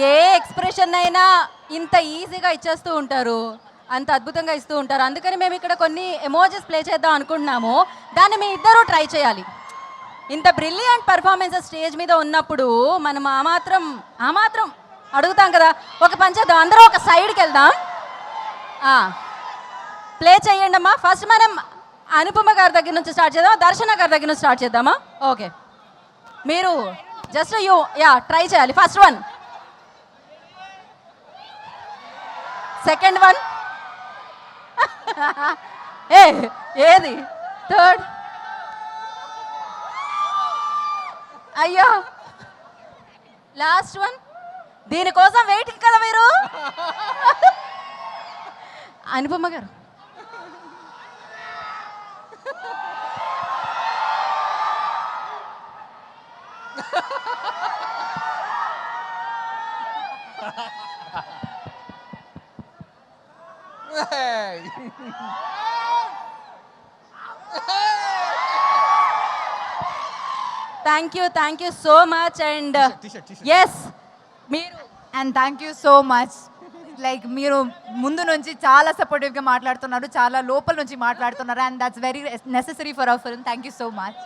ఏ expression అయినా ఇంత ఈజీగా ఇచ్చేస్తూ ఉంటారు, అంత అద్భుతంగా ఇస్తూ ఉంటారు. అందుకని మేము ఇక్కడ కొన్ని ఎమోజెస్ ప్లే చేద్దాం అనుకుంటున్నాము. దాన్ని మీ ఇద్దరూ ట్రై చేయాలి. ఇంత బ్రిలియంట్ పర్ఫార్మెన్సెస్ స్టేజ్ మీద ఉన్నప్పుడు మనం ఆ మాత్రం అడుగుతాం కదా. ఒక పని చేద్దాం, అందరూ ఒక సైడ్కి వెళ్దాం. ప్లే చేయండి అమ్మా. ఫస్ట్ మనం అనుపమ గారి దగ్గర నుంచి స్టార్ట్ చేద్దాం, దర్శన గారి దగ్గర నుంచి స్టార్ట్ చేద్దామా? ఓకే, మీరు జస్ట్ ట్రై చేయాలి. ఫస్ట్ వన్, సెకండ్ వన్, ఏది థర్డ్, అయ్యో లాస్ట్ వన్. దీనికోసం వెయిటింగ్ కదా మీరు. Anupama garu thank you so much. And yes మీరు and thank you so much. Like మీరు ముందు నుంచి చాలా సపోర్టివ్గా మాట్లాడుతున్నారు, చాలా లోపల నుంచి మాట్లాడుతున్నారు. And that's very necessary for hour film. Thank you so much.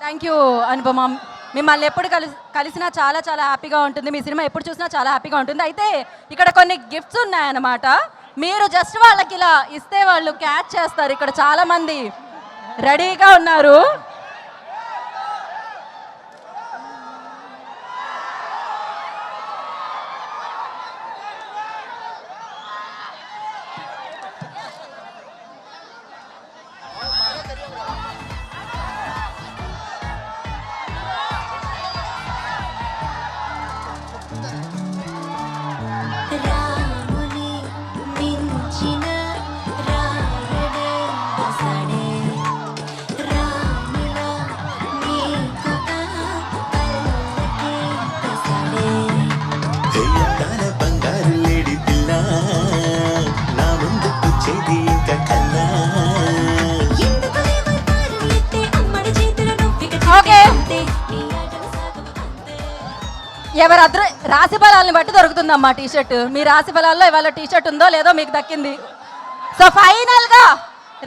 Thank you Anupama. మిమ్మల్ని ఎప్పుడు కలిసినా చాలా చాలా హ్యాపీగా ఉంటుంది. మీ సినిమా ఎప్పుడు చూసినా చాలా హ్యాపీగా ఉంటుంది. అయితే ఇక్కడ కొన్ని గిఫ్ట్స్ ఉన్నాయన్నమాట. మీరు జస్ట్ వాళ్ళకి ఇలా ఇస్తే వాళ్ళు క్యాచ్ చేస్తారు. ఇక్కడ చాలామంది రెడీగా ఉన్నారు. ఎవరు రాశి ఫలాలను బట్టి దొరుకుతుందమ్మా టీషర్ట్. మీ రాశి ఫలాల్లో ఇవాళ టీషర్ట్ ఉందో లేదో మీకు దక్కింది. సో ఫైనల్గా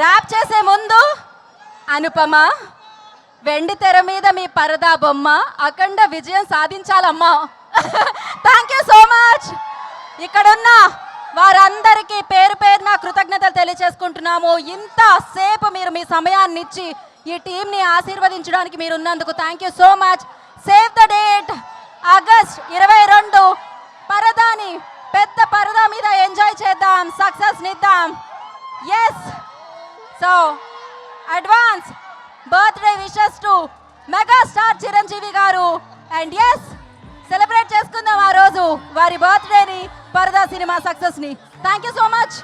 ర్యాప్ చేసే ముందు అనుపమ, వెండి తెర మీద మీ పరదా బొమ్మ అఖండ విజయం సాధించాలమ్మా. Thank you so much. ఇక్కడున్న వారందరికీ పేరు పేరున కృతజ్ఞతలు తెలియజేసుకుంటున్నాము. ఇంతసేపు మీరు మీ సమయాన్ని ఇచ్చి ఈ టీంని ఆశీర్వదించడానికి మీరు ఉన్నందుకు thank you so much. Save the date, August 22 పరదాని పెద్ద పరదా మీద ఎంజాయ్ చేద్దాం, సక్సెస్ నిద్దాం. Yes, so advance birthday wishes to megastar Chiranjeevi garu. And yes, celebrate చేసుకుందాం ఆ రోజు వారి బర్త్డేని, పరదా సినిమా సక్సెస్ని. Thank you so much.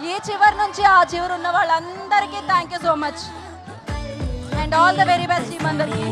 ఈ చివరి నుంచి ఆ చివరి ఉన్న వాళ్ళందరికీ thank you so much. And all the very best team అందరికీ.